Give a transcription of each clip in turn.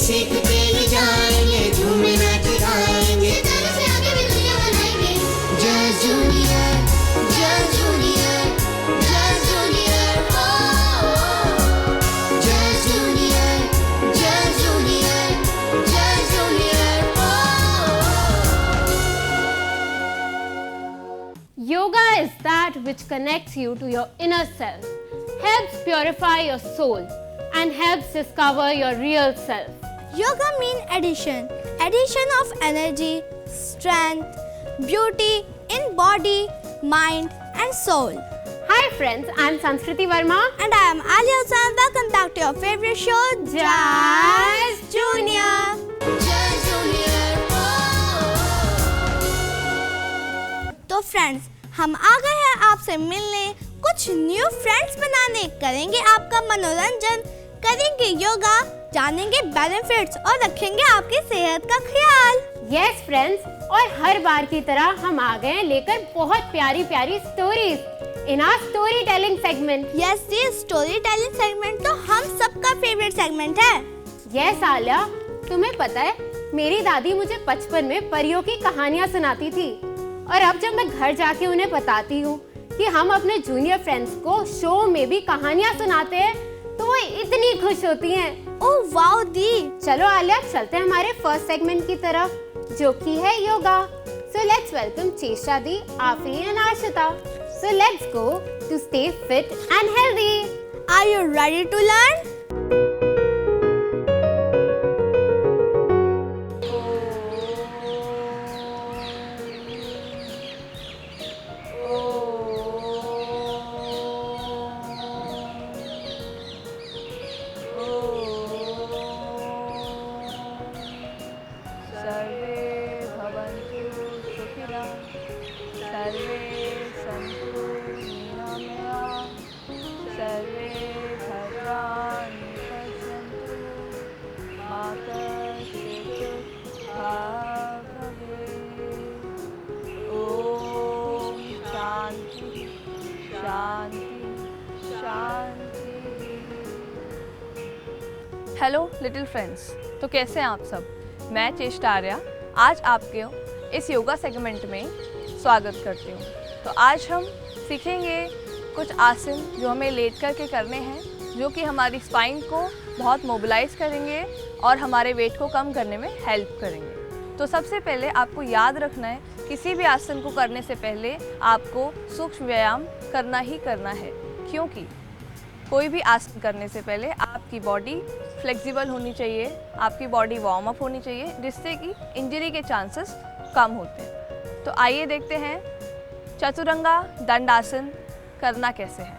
सीखते ही जाएंगे, झूमे नाच गाएंगे, सितारों से आगे भी दुनिया बनाएंगे। Just junior, just junior, just junior, just junior, just junior, just junior. Yoga is that which connects you to your inner self, helps purify your soul, and helps discover your real self. Yoga means addition of energy, strength, beauty in body, mind and soul. Hi friends, I'm Sanskriti Verma And I am Alia Hussain. Welcome back to your favorite show, Just Junior. Just junior, तो friends, हम आ गए हैं आपसे मिलने, कुछ new friends बनाने, करेंगे आपका मनोरंजन, करेंगे योगा, जानेंगे बेनिफिट्स और रखेंगे आपकी सेहत का ख्याल। Yes friends, और हर बार की तरह हम आ गए लेकर बहुत प्यारी प्यारी stories in our story telling segment. Yes जी, स्टोरी टेलिंग सेगमेंट तो हम सबका फेवरेट सेगमेंट है। यस आलिया, तुम्हें पता है मेरी दादी मुझे बचपन में परियों की कहानियाँ सुनाती थी, और अब जब मैं घर जाके उन्हें बताती हूँ कि हम अपने जूनियर फ्रेंड्स को शो में भी कहानियाँ सुनाते हैं तो वो इतनी खुश होती हैं। ओह वाओ दी। चलो आलिया, चलते हैं हमारे फर्स्ट सेगमेंट की तरफ, जो कि है योगा। सो let's welcome Cheshta di, Afreen and Ashita. So let's go to stay fit and healthy. Are you ready to learn? Hello little friends, तो कैसे हैं आप सब? मैं चेष्टा आर्या आज आपके इस योगा सेगमेंट में स्वागत करती हूँ। तो आज हम सीखेंगे कुछ आसन जो हमें लेट करके करने हैं, जो कि हमारी स्पाइन को बहुत मोबिलाइज करेंगे और हमारे वेट को कम करने में हेल्प करेंगे। तो सबसे पहले आपको याद रखना है, किसी भी आसन को करने से पहले आपको सूक्ष्म व्यायाम करना ही करना है, क्योंकि कोई भी आसन करने से पहले आपकी बॉडी फ्लेक्सिबल होनी चाहिए, आपकी बॉडी वार्म अप होनी चाहिए, जिससे कि इंजरी के चांसेस कम होते हैं। तो आइए देखते हैं चतुरंगा दंडासन करना कैसे है।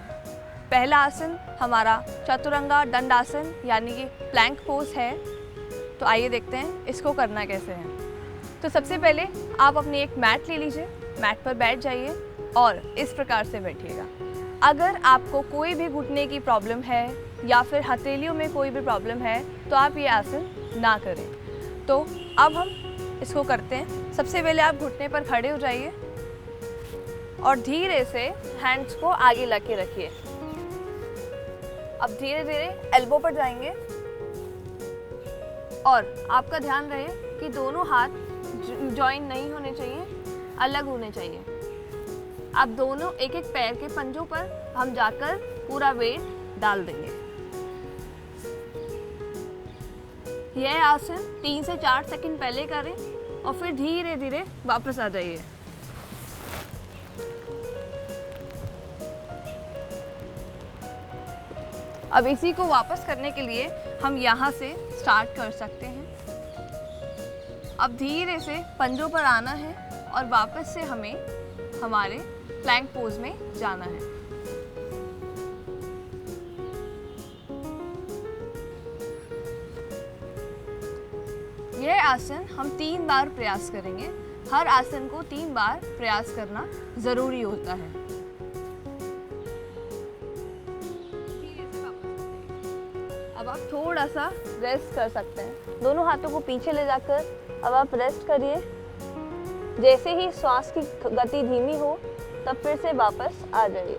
पहला आसन हमारा चतुरंगा दंडासन यानी कि प्लैंक पोज है। तो आइए देखते हैं इसको करना कैसे है। तो सबसे पहले आप अपनी एक मैट ले लीजिए, मैट पर बैठ जाइए और इस प्रकार से बैठिएगा। अगर आपको कोई भी घुटने की प्रॉब्लम है या फिर हथेलियों में कोई भी प्रॉब्लम है तो आप ये आसन ना करें। तो अब हम इसको करते हैं। सबसे पहले आप घुटने पर खड़े हो जाइए और धीरे से हैंड्स को आगे लग के रखिए। अब धीरे धीरे एल्बो पर जाएंगे और आपका ध्यान रहे कि दोनों हाथ जॉइन नहीं होने चाहिए, अलग होने चाहिए। अब दोनों एक एक पैर के पंजों पर हम जाकर पूरा वेट डाल देंगे। यह आसन 3 से 4 सेकंड पहले करें और फिर धीरे धीरे वापस आ जाइए। अब इसी को वापस करने के लिए हम यहाँ से स्टार्ट कर सकते हैं। अब धीरे से पंजों पर आना है और वापस से हमें हमारे प्लैंक पोज में जाना है। यह आसन हम 3 बार प्रयास करेंगे। हर आसन को 3 बार प्रयास करना जरूरी होता है। अब आप थोड़ा सा रेस्ट कर सकते हैं। दोनों हाथों को पीछे ले जाकर अब आप रेस्ट करिए। जैसे ही श्वास की गति धीमी हो तब फिर से वापस आ जाइए।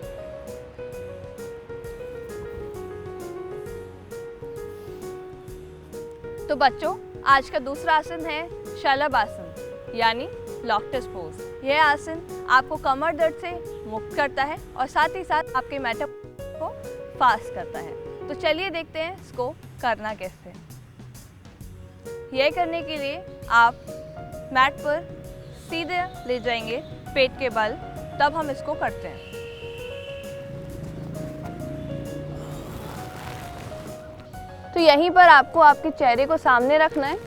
तो बच्चों, आज का दूसरा आसन है शलभ आसन यानी लोटस पोज। यह आसन आपको कमर दर्द से मुक्त करता है और साथ ही साथ आपके मेटाबॉलिज्म को फास्ट करता है। तो चलिए देखते हैं इसको करना कैसे। यह करने के लिए आप मैट पर सीधे ले जाएंगे पेट के बल, तब हम इसको करते हैं। तो यहीं पर आपको आपके चेहरे को सामने रखना है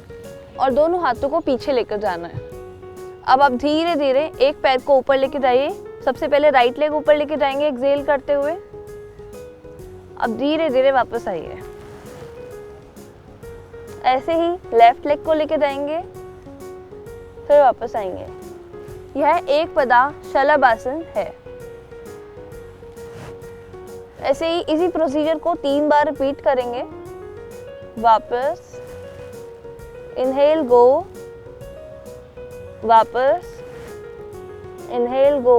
और दोनों हाथों को पीछे लेकर जाना है। अब आप धीरे धीरे एक पैर को ऊपर लेके जाइए। सबसे पहले राइट लेग ऊपर लेके जाएंगे एक्सहेल करते हुए। अब धीरे धीरे वापस आइए। ऐसे ही लेफ्ट लेग को लेके जाएंगे, फिर वापस आएंगे। यह एक पदा शलभ आसन है। ऐसे ही इसी प्रोसीजर को 3 बार रिपीट करेंगे। वापस इनहेल गो, वापस इनहेल गो,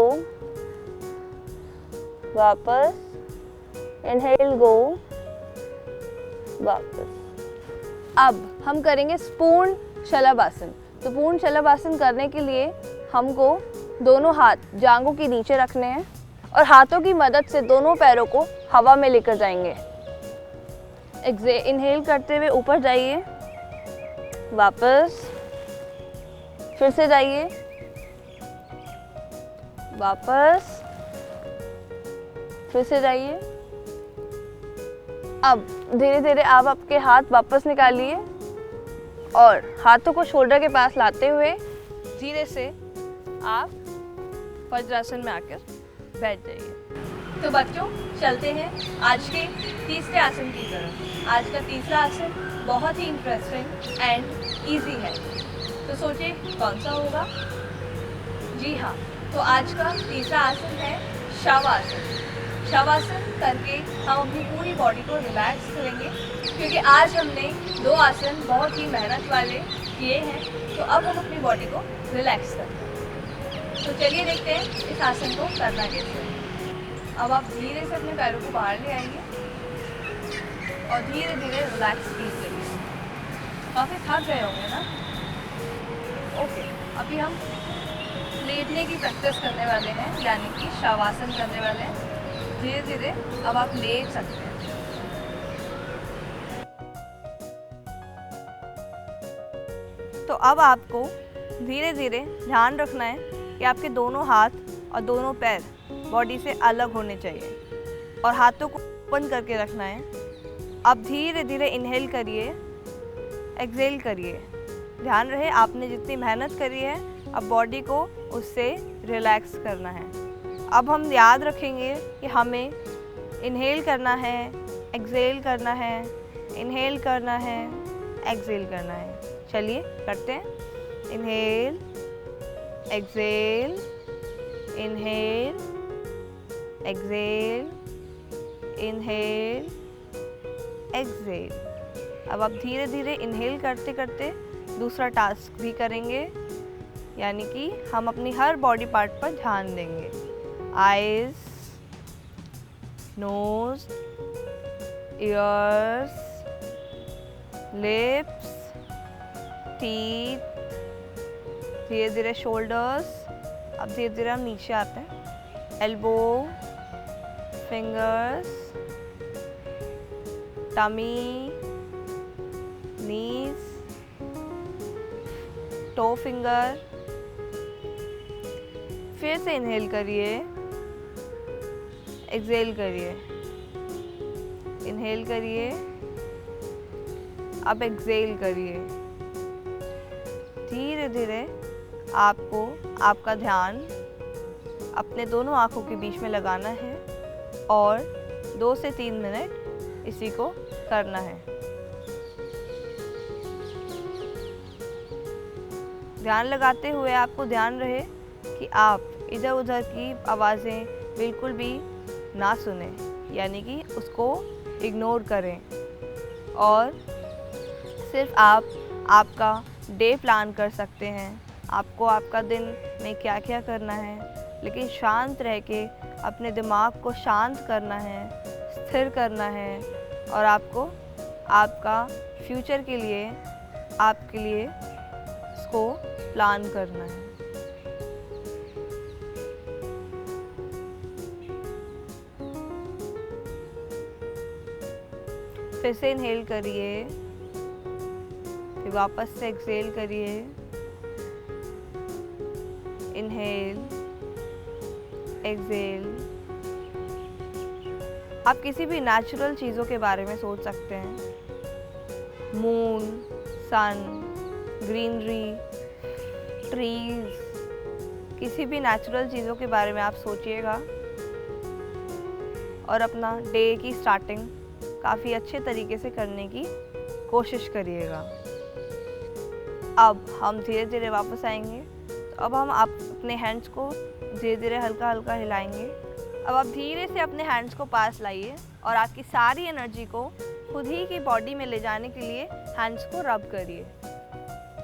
वापस इनहेल गो, वापस। अब हम करेंगे पूर्ण शलभ आसन। तो पूर्ण शलभ आसन करने के लिए हमको दोनों हाथ जांघों के नीचे रखने हैं और हाथों की मदद से दोनों पैरों को हवा में लेकर जाएंगे। इनहेल करते हुए ऊपर जाइए, वापस, फिर से जाइए, वापस, फिर से जाइए। अब धीरे धीरे आप आपके हाथ वापस निकालिए और हाथों को शोल्डर के पास लाते हुए धीरे से आप वज्रासन में आकर बैठ जाइए। तो बच्चों, चलते हैं आज के तीसरे आसन की तरफ। आज का तीसरा आसन बहुत ही इंटरेस्टिंग एंड इजी है। तो सोचिए कौन सा होगा? जी हाँ, तो आज का तीसरा आसन है शवासन। शवासन करके हम अपनी पूरी बॉडी को रिलैक्स करेंगे, क्योंकि आज हमने 2 आसन बहुत ही मेहनत वाले किए हैं। तो अब हम अपनी बॉडी को रिलैक्स करते हैं। तो चलिए देखते हैं इस आसन को करना कैसे। अब आप धीरे से अपने पैरों को बाहर ले आएंगे और धीरे धीरे रिलैक्स कीजिए। काफ़ी थक गए होंगे ना? ओके, अभी हम लेटने की प्रैक्टिस करने वाले हैं, यानी कि शवासन करने वाले हैं। धीरे धीरे अब आप लेट सकते हैं। तो अब आपको धीरे धीरे ध्यान रखना है कि आपके दोनों हाथ और दोनों पैर बॉडी से अलग होने चाहिए और हाथों को ओपन करके रखना है। अब धीरे धीरे इनहेल करिए, एक्सहेल करिए। ध्यान रहे आपने जितनी मेहनत करी है, अब बॉडी को उससे रिलैक्स करना है। अब हम याद रखेंगे कि हमें इनहेल करना है, एक्सहेल करना है, इनहेल करना है, एक्सहेल करना है। चलिए करते हैं। Inhale, exhale, inhale, exhale, inhale, exhale. अब आप धीरे धीरे इनहेल करते करते दूसरा टास्क भी करेंगे, यानी कि हम अपनी हर बॉडी पार्ट पर ध्यान देंगे। Eyes, nose, ears, lips, teeth, धीरे धीरे शोल्डर्स। अब धीरे धीरे हम नीचे आते हैं। Elbow, fingers, tummy, knees, toe finger. फिर से इनहेल करिए, एक्सहेल करिए, इनहेल करिए, अब एक्सहेल करिए। धीरे धीरे आपको आपका ध्यान अपने दोनों आँखों के बीच में लगाना है और 2 से 3 मिनट इसी को करना है। ध्यान लगाते हुए आपको ध्यान रहे कि आप इधर उधर की आवाज़ें बिल्कुल भी ना सुने, यानी कि उसको इग्नोर करें और सिर्फ आप आपका डे प्लान कर सकते हैं। आपको आपका दिन में क्या क्या करना है, लेकिन शांत रह के अपने दिमाग को शांत करना है, स्थिर करना है और आपको आपका फ्यूचर के लिए, आपके लिए इसको प्लान करना है। फिर से इनहेल करिए, फिर वापस से एक्सहेल करिए। Inhale, exhale. आप किसी भी नेचुरल चीज़ों के बारे में सोच सकते हैं। मून, सन, ग्रीनरी, ट्रीज, किसी भी नेचुरल चीज़ों के बारे में आप सोचिएगा और अपना डे की स्टार्टिंग काफ़ी अच्छे तरीके से करने की कोशिश करिएगा। अब हम धीरे धीरे वापस आएंगे। तो अब हम अपने हैंड्स को धीरे धीरे हल्का हल्का हिलाएंगे। अब आप धीरे से अपने हैंड्स को पास लाइए और आपकी सारी एनर्जी को खुद ही की बॉडी में ले जाने के लिए हैंड्स को रब करिए।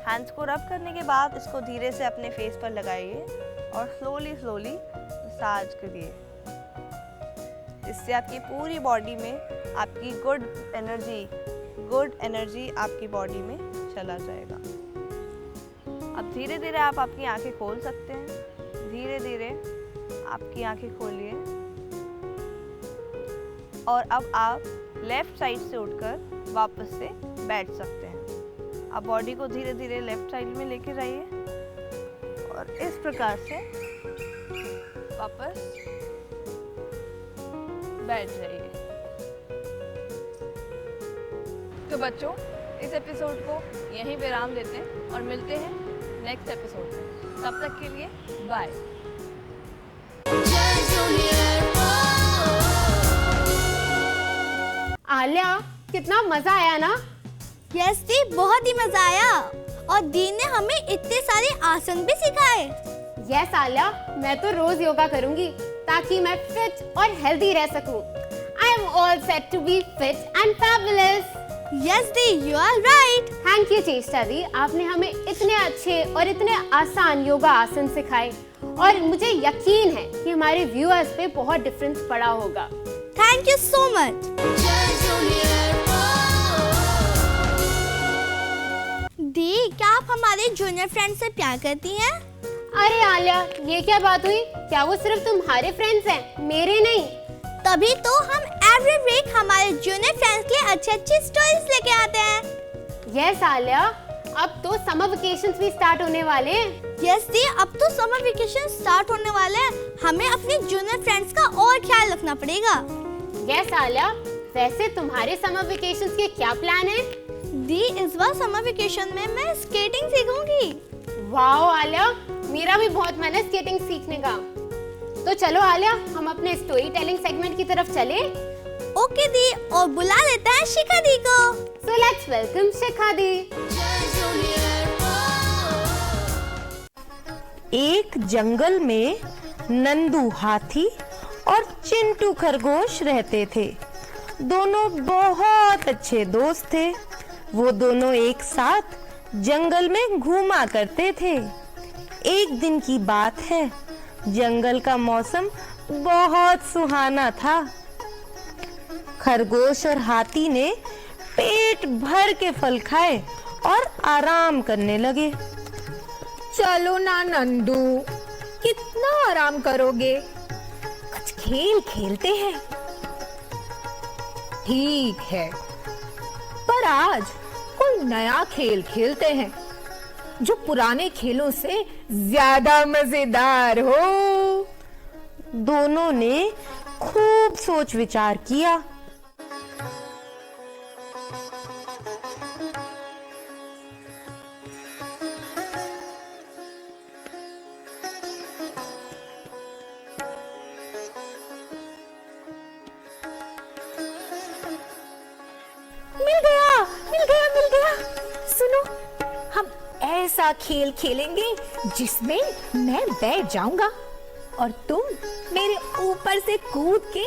हैंड्स को रब करने के बाद इसको धीरे से अपने फेस पर लगाइए और स्लोली स्लोली मसाज करिए। इससे आपकी पूरी बॉडी में आपकी गुड एनर्जी आपकी बॉडी में चला जाएगा। अब धीरे धीरे आप आपकी आंखें खोल सकते हैं। धीरे धीरे आपकी आंखें खोलिए और अब आप लेफ्ट साइड से उठकर वापस से बैठ सकते हैं। आप बॉडी को धीरे धीरे लेफ्ट साइड में लेके जाइए और इस प्रकार से वापस बैठ जाइए। तो बच्चों, इस एपिसोड को यहीं विराम देते हैं और मिलते हैं नेक्स्ट एपिसोड में। तब तक के लिए बाय। जय जूनियर आलिया, कितना मजा आया ना? यस दी, बहुत ही मजा आया और दी ने हमें इतने सारे आसन भी सिखाए। यस आलिया, मैं तो रोज योगा करूंगी ताकि मैं फिट और हेल्दी रह सकूं। I am all set to be fit and fabulous. Yes दी, you are right. Thank you Cheshta दी, आपने हमें इतने अच्छे और इतने आसान योगा आसन सिखाए और मुझे यकीन है कि हमारे व्यूअर्स पे बहुत डिफरेंस पड़ा होगा। Thank you so much. जय जूनियर दी, क्या आप हमारे जूनियर फ्रेंड से प्यार करती हैं? अरे आलिया, ये क्या बात हुई? क्या वो सिर्फ तुम्हारे फ्रेंड्स हैं, मेरे नहीं? तभी तो हम एवरी वीक हमारे जूनियर फ्रेंड्स के लिए अच्छी स्टोरीज लेके आते हैं। यस आलिया, अब तो समर वेकेशंस भी स्टार्ट होने वाले हैं। यस दी, अब तो समर वेकेशन स्टार्ट होने वाले हैं। हमें अपने जूनियर फ्रेंड्स का और ख्याल रखना पड़ेगा। यस आलिया, वैसे तुम्हारे समर वेकेशंस के क्या प्लान है? दी, इस बार समर वेकेशन में मैं स्केटिंग सीखूंगी। वाओ आलिया, मेरा भी बहुत मन है स्केटिंग सीखने का। तो चलो आलिया, हम अपने स्टोरी टेलिंग सेगमेंट की तरफ चले। ओके दी, और बुला लेते हैं शिखा दी को। सो लेट्स वेलकम शिखा दी। एक जंगल में नंदू हाथी और चिंटू खरगोश रहते थे। दोनों बहुत अच्छे दोस्त थे। वो दोनों एक साथ जंगल में घूमा करते थे। एक दिन की बात है, जंगल का मौसम बहुत सुहाना था। खरगोश और हाथी ने पेट भर के फल खाए और आराम करने लगे। चलो ना नंदू, कितना आराम करोगे? कुछ खेल खेलते हैं। ठीक है, पर आज कोई नया खेल खेलते हैं जो पुराने खेलों से ज्यादा मजेदार हो। दोनों ने खूब सोच विचार किया। मिल गया। सुनो, हम ऐसा खेल खेलेंगे जिसमें मैं बैठ जाऊंगा और तुम मेरे ऊपर से कूद के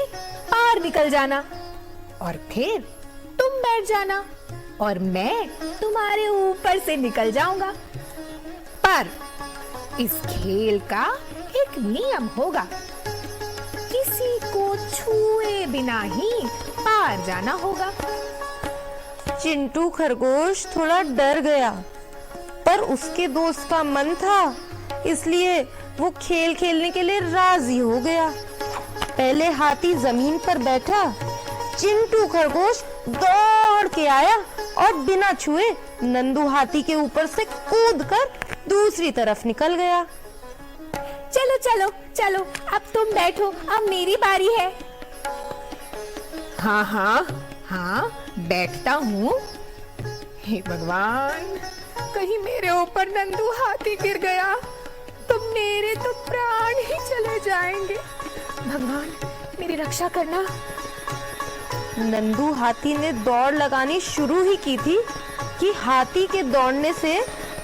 पार निकल जाना और फिर तुम बैठ जाना और मैं तुम्हारे ऊपर से निकल जाऊंगा। पर इस खेल का एक नियम होगा, किसी को छुए बिना ही पार जाना होगा। चिंटू खरगोश थोड़ा डर गया, पर उसके दोस्त का मन था, इसलिए वो खेल खेलने के लिए राजी हो गया। पहले हाथी जमीन पर बैठा, चिंटू खरगोश दौड़ के आया और बिना छुए नंदू हाथी के ऊपर से कूदकर दूसरी तरफ निकल गया। चलो चलो चलो, अब तुम बैठो, अब मेरी बारी है। हाँ हाँ हाँ, बैठता हूँ। हे भगवान, कहीं मेरे ऊपर नंदू हाथी गिर गया तो मेरे तो प्राण ही चले जाएंगे। भगवान, मेरी रक्षा करना। नंदू हाथी ने दौड़ लगानी शुरू ही की थी कि हाथी के दौड़ने से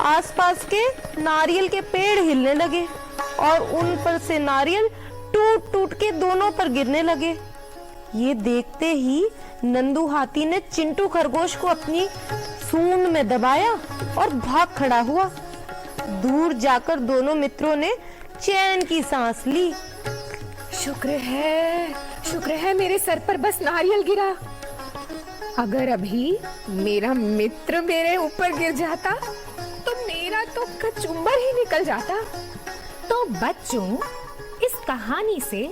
आसपास के नारियल के पेड़ हिलने लगे और उन पर से नारियल टूट टूट के दोनों पर गिरने लगे। ये देखते ही नंदू हाथी ने चिंटू खरगोश को अपनी सूंड में दबाया और भाग खड़ा हुआ। दूर जाकर दोनों मित्रों ने चैन की सांस ली। शुक्र है मेरे सर पर बस नारियल गिरा। अगर अभी मेरा मित्र मेरे ऊपर गिर जाता तो मेरा तो कचुम्बर ही निकल जाता। तो बच्चों, इस कहानी से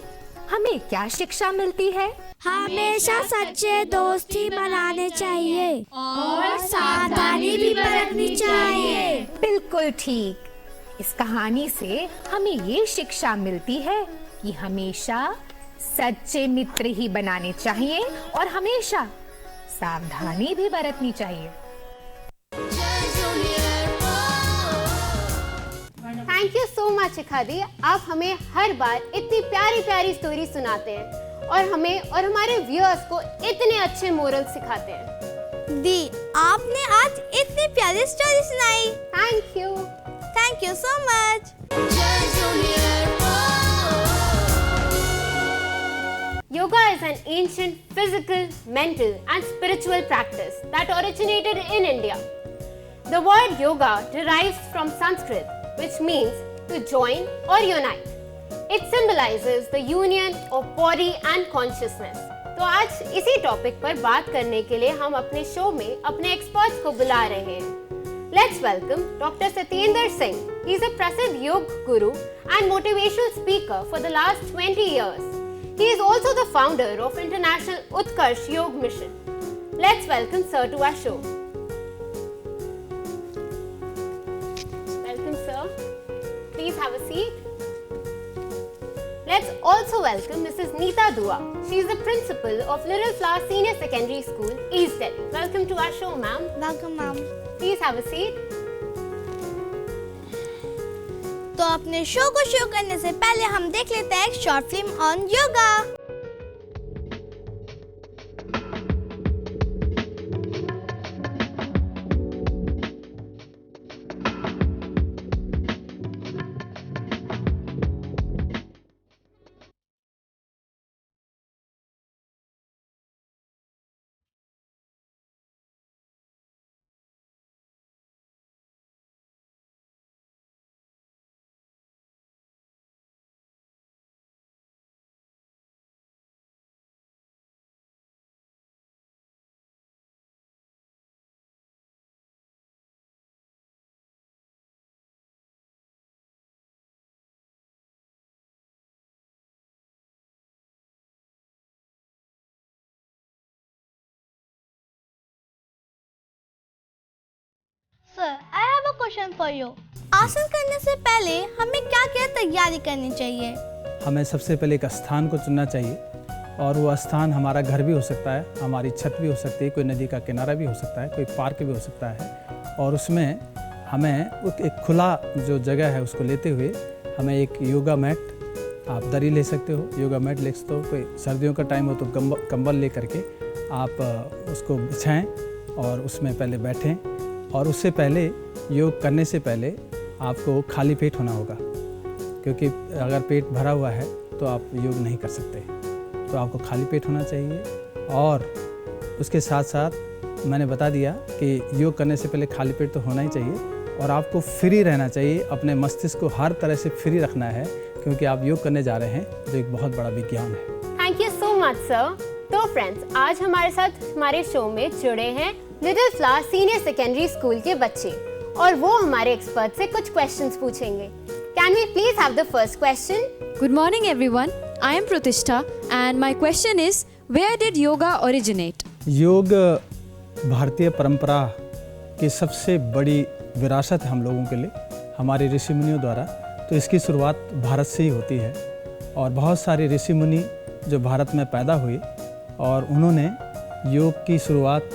हमें क्या शिक्षा मिलती है? हमेशा सच्चे दोस्त ही बनाने चाहिए और सावधानी भी बरतनी चाहिए। बिल्कुल ठीक। इस कहानी से हमें ये शिक्षा मिलती है कि हमेशा सच्चे मित्र ही बनाने चाहिए और हमेशा सावधानी भी बरतनी चाहिए। थैंक यू सो मच शिखा दी। आप हमें हर बार इतनी प्यारी प्यारी स्टोरी सुनाते हैं और हमें और हमारे व्यूअर्स को इतने अच्छे मोरल सिखाते हैं। दी, आपने आज इतनी प्यारी स्टोरी सुनाई। Thank you so much. Yoga is an ancient physical, mental and spiritual practice that originated in India. The word yoga derives from Sanskrit, which means to join or unite. It symbolizes the union of body and consciousness. तो आज इसी topic पर बात करने के लिए हम अपने शो में अपने एक्सपर्ट्स को बुला रहे हैं। Let's welcome Dr. Satyendra Singh. He is a प्रसिद्ध योग guru and motivational speaker for the last 20 years. He is also the founder of International Utkarsh Yog Mission. Let's welcome Sir to our show. Welcome, sir. Please have a seat. Let's also welcome Mrs. Neeta Dua. She is the principal of Little Flower Senior Secondary School, East Delhi. Welcome to our show, ma'am. Welcome ma'am. Please have a seat. तो अपने show को शुरू करने से पहले हम देख लेते हैं एक short film on yoga. Sir, I have a question for you. आसन करने से पहले हमें क्या-क्या तैयारी करनी चाहिए? हमें सबसे पहले एक स्थान को चुनना चाहिए और वो स्थान हमारा घर भी हो सकता है, हमारी छत भी हो सकती है, कोई नदी का किनारा भी हो सकता है, कोई पार्क भी हो सकता है। और उसमें हमें एक खुला जो जगह है उसको लेते हुए हमें एक योगा मैट, आप दरी ले सकते हो, योगा मैट ले सकते हो, कोई सर्दियों का टाइम हो तो कंबल ले करके आप उसको बिछाएं और उसमें पहले बैठें। और उससे पहले योग करने से पहले आपको खाली पेट होना होगा, क्योंकि अगर पेट भरा हुआ है तो आप योग नहीं कर सकते। तो आपको खाली पेट होना चाहिए। और उसके साथ साथ मैंने बता दिया कि योग करने से पहले खाली पेट तो होना ही चाहिए और आपको फ्री रहना चाहिए, अपने मस्तिष्क को हर तरह से फ्री रखना है, क्योंकि आप योग करने जा रहे हैं जो एक बहुत बड़ा विज्ञान है। Thank you so much sir. तो फ्रेंड्स, आज हमारे साथ हमारे शो में जुड़े हैं little flower senior secondary school के बच्चे और वो हमारे एक्सपर्ट से कुछ क्वेश्चंस पूछेंगे। Can we please have the first question? Good morning everyone. I am Pratishtha and my question is where did yoga originate? योग भारतीय परंपरा की सबसे बड़ी विरासत है हम लोगों के लिए, हमारे ऋषि मुनियों द्वारा। तो इसकी शुरुआत भारत से ही होती है और बहुत सारे ऋषि मुनि जो भारत में पैदा हुए और उन्होंने योग की शुरुआत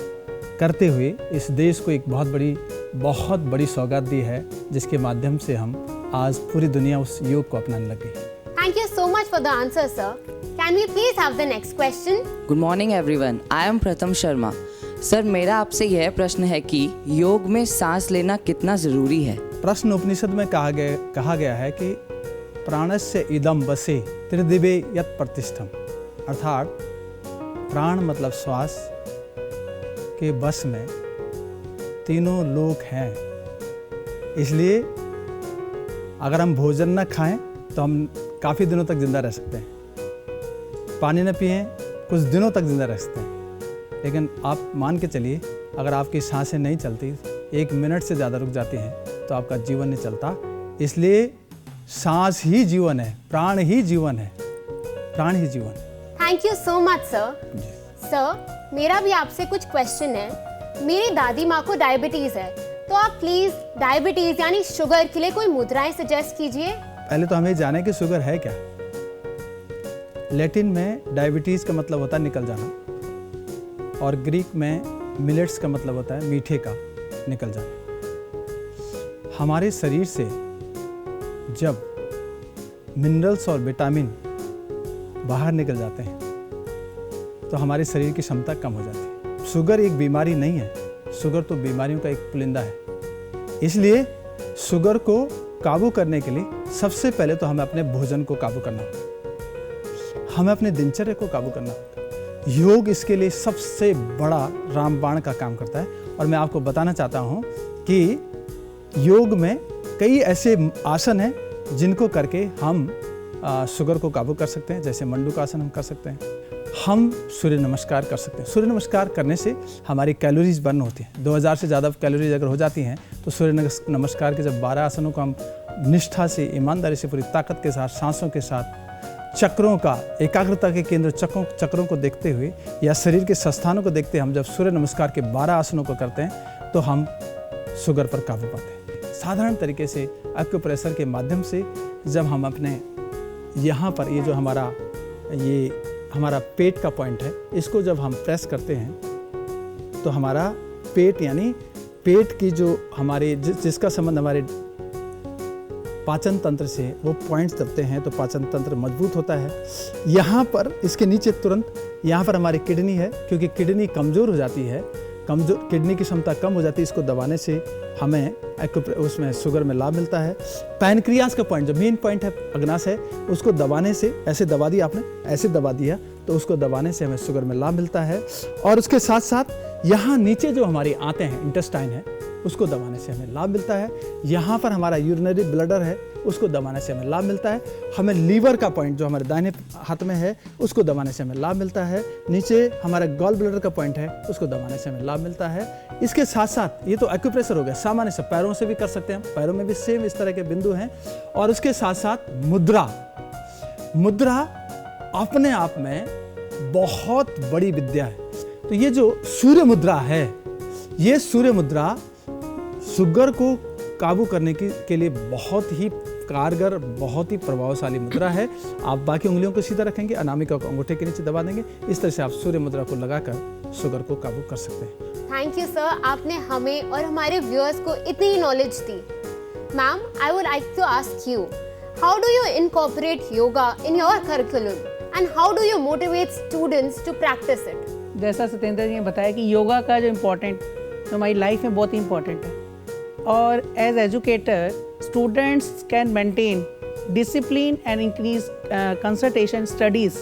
करते हुए इस देश को एक बहुत बड़ी सौगात दी है, जिसके माध्यम से हम आज पूरी दुनिया उस योग को अपनाने लगी। Thank you so much for the answer, sir. Can we please have the next question? Good morning everyone, I am प्रथम शर्मा। सर, मेरा आपसे यह प्रश्न है कि योग में सांस लेना कितना जरूरी है? प्रश्न उपनिषद में कहा गया है कि प्राणस्य इदम वसे त्रिदिवे यत् प्रतिष्ठम, अर्थात प्राण मतलब श्वास के बस में तीनों लोक हैं। इसलिए अगर हम भोजन न खाएं तो हम काफ़ी दिनों तक जिंदा रह सकते हैं, पानी न पिएं कुछ दिनों तक जिंदा रह सकते हैं। लेकिन आप मान के चलिए, अगर आपकी सांसें नहीं चलती, 1 मिनट से ज़्यादा रुक जाती हैं, तो आपका जीवन नहीं चलता। इसलिए सांस ही जीवन है, प्राण ही जीवन है, प्राण ही जीवन है। Thank you so much sir. Sir, मेरा भी आपसे कुछ क्वेश्चन है। मेरी दादी माँ को डायबिटीज है, तो आप प्लीज डायबिटीज यानी शुगर के लिए कोई मुद्राएं सजेस्ट कीजिए। पहले तो हमें जाने कि शुगर है क्या। लैटिन में डायबिटीज का मतलब होता है निकल जाना और ग्रीक में मिलेट्स का मतलब होता है मीठे का निकल जाना। हमारे शरीर से जब मिनरल्स और विटामिन बाहर निकल जाते हैं तो हमारे शरीर की क्षमता कम हो जाती है। शुगर एक बीमारी नहीं है, शुगर तो बीमारियों का एक पुलिंदा है। इसलिए शुगर को काबू करने के लिए सबसे पहले तो हमें अपने भोजन को काबू करना होगा, हमें अपने दिनचर्या को काबू करना होगा। योग इसके लिए सबसे बड़ा रामबाण का काम करता है। और मैं आपको बताना चाहता हूँ कि योग में कई ऐसे आसन हैं जिनको करके हम शुगर को काबू कर सकते हैं। जैसे मंडूकासन हम कर सकते हैं, हम सूर्य नमस्कार कर सकते हैं। सूर्य नमस्कार करने से हमारी कैलोरीज बर्न होती हैं। 2000 से ज़्यादा कैलोरीज अगर हो जाती हैं तो सूर्य नमस्कार के जब 12 आसनों को हम निष्ठा से, ईमानदारी से, पूरी ताकत के साथ, सांसों के साथ, चक्रों का, एकाग्रता के केंद्र चक्रों को देखते हुए या शरीर के स्थानों को देखते हम जब सूर्य नमस्कार के 12 आसनों को करते हैं तो हम शुगर पर काबू पाते हैं। साधारण तरीके से एक्यूप्रेशर के माध्यम से जब हम अपने यहाँ पर ये जो हमारा पेट का पॉइंट है, इसको जब हम प्रेस करते हैं तो हमारा पेट यानी पेट की जो हमारे जिसका संबंध हमारे पाचन तंत्र से, वो पॉइंट्स दबते हैं तो पाचन तंत्र मजबूत होता है। यहाँ पर इसके नीचे तुरंत यहाँ पर हमारी किडनी है, क्योंकि किडनी कमज़ोर हो जाती है, किडनी की क्षमता कम हो जाती है। इसको दबाने से हमें उसमें शुगर में लाभ मिलता है। पैनक्रियास का पॉइंट जो मेन पॉइंट है, अग्नाशय, उसको दबाने से, ऐसे दबा दिया आपने, ऐसे दबा दिया तो उसको दबाने से हमें शुगर में लाभ मिलता है। और उसके साथ साथ यहाँ नीचे जो हमारी आंतें हैं, इंटेस्टाइन है, उसको दबाने से हमें लाभ मिलता है। यहाँ पर हमारा यूरिनरी ब्लडर है, उसको दबाने से हमें लाभ मिलता है। हमें लीवर का पॉइंट जो हमारे दाहिने हाथ में है, उसको दबाने से हमें लाभ मिलता है। नीचे हमारा गॉल ब्लडर का पॉइंट है, उसको दबाने से हमें लाभ मिलता है। इसके साथ साथ ये तो एक्यूप्रेशर हो गया, सामान्य से पैरों से भी कर सकते हैं, पैरों में भी सेम इस तरह के बिंदु हैं। और उसके साथ साथ मुद्रा अपने आप में बहुत बड़ी विद्या है। तो ये जो सूर्य मुद्रा है, ये सूर्य मुद्रा शुगर को काबू करने के लिए बहुत ही कारगर, बहुत ही प्रभावशाली मुद्रा है। आप बाकी उंगलियों को सीधा रखेंगे, अनामिका को अंगूठे के नीचे दबा देंगे, इस तरह से आप सूर्य मुद्रा को लगाकर शुगर को काबू कर सकते हैं। थैंक यू सर, आपने हमें और हमारे व्यूअर्स को इतनी नॉलेज दी। Ma'am, I would like to ask you, how do you incorporate yoga in your curriculum and how do you motivate students to practise it? जैसा सत्येंद्र जी ने बताया कि योगा का जो इम्पोर्टेंट हमारी लाइफ में बहुत ही इम्पोर्टेंट है, और as educator students can maintain discipline and increase concentration studies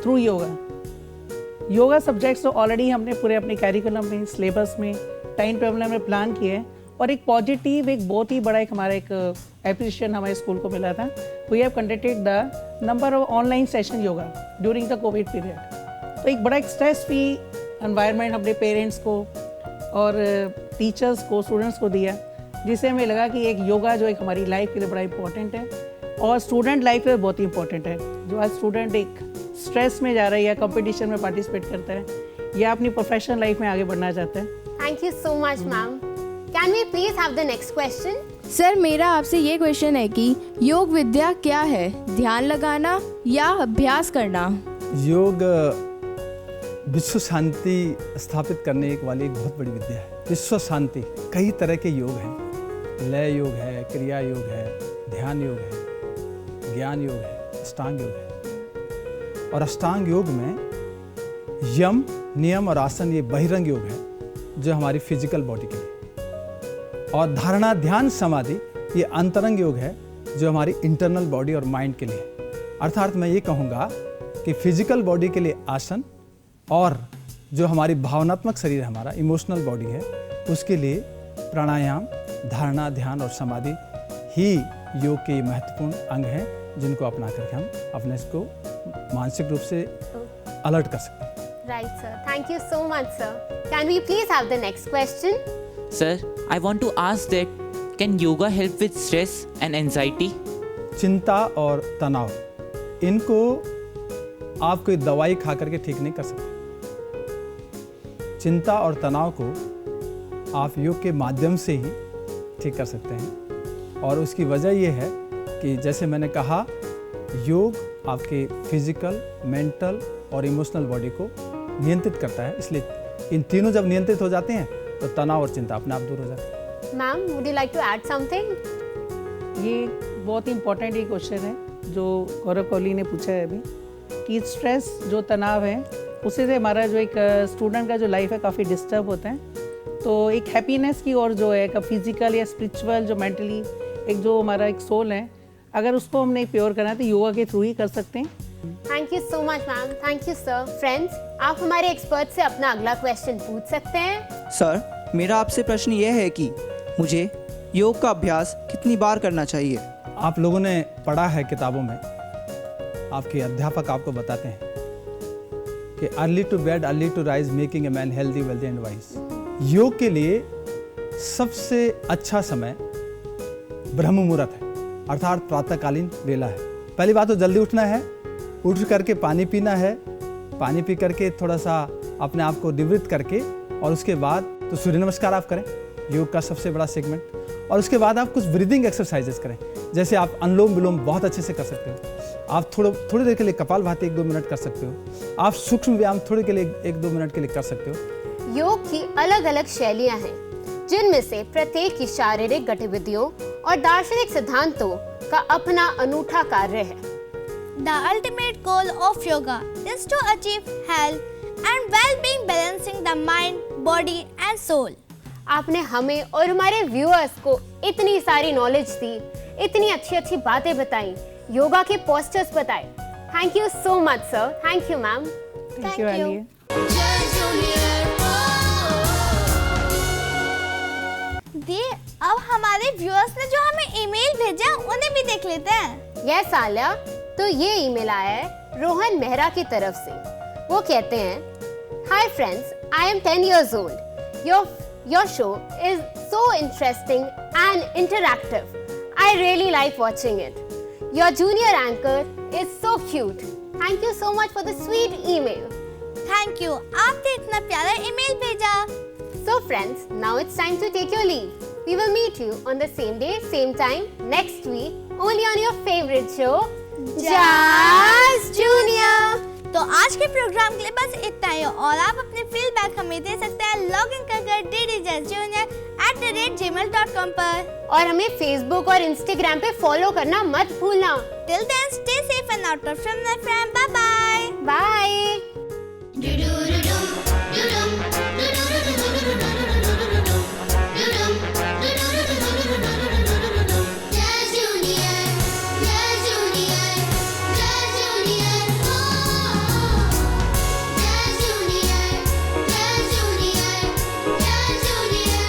through yoga subjects तो ऑलरेडी हमने पूरे अपने कैरिकुलम में, सिलेबस में, टाइम टेबल में प्लान किए हैं। और एक पॉजिटिव, एक बहुत ही बड़ा हमारा एक एप्रिशिएशन हमारे स्कूल को मिला था। We have conducted the number of online session yoga during the covid period. तो एक बड़ा स्ट्रेस फ्री एनवायरनमेंट अपने पेरेंट्स को और टीचर्स को, स्टूडेंट्स को दिया, जिससे हमें लगा कि एक योगा जो एक हमारी लाइफ के लिए बड़ा इम्पोर्टेंट है और स्टूडेंट लाइफ में बहुत ही इम्पोर्टेंट है। जो आज स्टूडेंट एक स्ट्रेस में जा रहा है या कंपटीशन में पार्टिसिपेट करता है या अपनी प्रोफेशनल लाइफ में आगे बढ़ना चाहता है। Thank you so much ma'am. Can we please have the next question? Sir, मेरा आपसे ये क्वेश्चन है कि योग विद्या क्या है? ध्यान लगाना या अभ्यास करना? योग विश्व शांति स्थापित करने वाली एक बहुत बड़ी विद्या है। विश्व शांति, कई तरह के योग हैं। लय योग है, क्रिया योग है, ध्यान योग है, ज्ञान योग है, अष्टांग योग है। और अष्टांग योग में यम, नियम और आसन ये बहिरंग योग है जो हमारी फिजिकल बॉडी के लिए। और धारणा, ध्यान, समाधि ये अंतरंग योग है जो हमारी इंटरनल बॉडी और माइंड के लिए। अर्थात मैं ये कहूँगा कि फिजिकल बॉडी के लिए आसन और जो हमारी भावनात्मक शरीर है, हमारा इमोशनल बॉडी है, उसके लिए प्राणायाम, धारणा, ध्यान और समाधि ही योग के महत्वपूर्ण अंग हैं जिनको अपना करके हम अपने इसको मानसिक रूप से अलर्ट कर सकते हैं। Right sir, thank you so much sir. Can we please have the next question? Sir, I want to ask that can yoga help with stress and anxiety? चिंता और तनाव, इनको आप कोई दवाई खा करके ठीक नहीं कर सकते। चिंता और तनाव को आप योग के माध्यम से ही ठीक कर सकते हैं। और उसकी वजह ये है कि जैसे मैंने कहा, योग आपके फिजिकल, मेंटल और इमोशनल बॉडी को नियंत्रित करता है। इसलिए इन तीनों जब नियंत्रित हो जाते हैं तो तनाव और चिंता अपने आप दूर हो जाती है। Ma'am, would you like to add something? ये बहुत ही इम्पोर्टेंट ये क्वेश्चन है जो गौरव कोहली ने पूछा है अभी, कि स्ट्रेस जो तनाव है उससे से हमारा जो एक स्टूडेंट का जो लाइफ है काफ़ी डिस्टर्ब होता है। तो एक हैप्पीनेस की और जो है फिजिकल या स्पिरिचुअल, जो मेंटली एक जो हमारा एक सोल है, अगर उसको हमने प्योर करना है तो योगा के थ्रू ही कर सकते हैं। Thank you so much ma'am. Thank you sir. Friends, आप हमारे एक्सपर्ट से अपना अगला क्वेश्चन पूछ सकते हैं। सर, मेरा आपसे प्रश्न यह है कि मुझे योग का अभ्यास कितनी बार करना चाहिए? आप लोगों ने पढ़ा है किताबों में, आपके अध्यापक आपको बताते हैं कि early to bed early to rise making a man healthy, wealthy and wise. योग के लिए सबसे अच्छा समय ब्रह्म मुहूर्त है, अर्थात प्रातःकालीन वेला है। पहली बात तो जल्दी उठना है, उठ करके पानी पीना है, पानी पी करके थोड़ा सा अपने आप को निवृत्त करके और उसके बाद तो सूर्य नमस्कार आप करें, योग का सबसे बड़ा सेगमेंट। और उसके बाद आप कुछ ब्रीदिंग एक्सरसाइजेस करें, जैसे आप अनुलोम विलोम बहुत अच्छे से कर सकते हो। आप थोड़ी देर के लिए कपालभाति 1-2 मिनट कर सकते हो। आप सूक्ष्म व्यायाम थोड़ी के लिए 1-2 मिनट के लिए कर सकते हो। योग की अलग अलग शैलियां हैं, जिनमें से प्रत्येक की शारीरिक गतिविधियों और दार्शनिक सिद्धांतों का अपना अनूठा कार्य है। The ultimate goal of yoga is to achieve health and well-being, balancing the mind, body and soul. आपने हमें और हमारे व्यूअर्स को इतनी सारी नॉलेज दी, इतनी अच्छी अच्छी बातें बताई, योगा के पोस्टर्स बताए। Thank you so much sir. Thank you ma'am. Thank you Alia. Di, अब हमारे व्यूअर्स ने जो हमें ईमेल भेजा उन्हें भी देख लेते हैं। यस आलिया, तो ये ईमेल आया है रोहन मेहरा की तरफ से। वो कहते हैं, hi friends, I am 10 years old. Your show is so interesting and interactive. I really like watching it. Your junior anchor is so cute. Thank you so much for the sweet email. Thank you. आपने इतना प्यारा email भेजा। So friends, now it's time to take your leave. We will meet you on the same day, same time next week, only on your favorite show, Jazz Junior. तो आज के programme के लिए बस इतना ही, और आप अपने फीडबैक हमें दे सकते हैं लॉग इन कर ddjazzjunior@gmail.com पर, और हमें फेसबुक और इंस्टाग्राम पे फॉलो करना मत भूलना। Till then, stay safe and out of from my friend. Bye bye. Bye. Jazz Junior, Jazz Junior, Jazz Junior, Jazz Junior, Jazz Junior, Jazz Junior,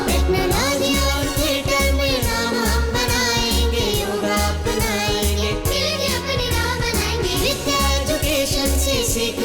technology और थिएटर में नाम हम बनाएंगे, योगा अपनाएंगे, मिलके अपनी राह बनाएंगे, विद्या एजुकेशन से सीख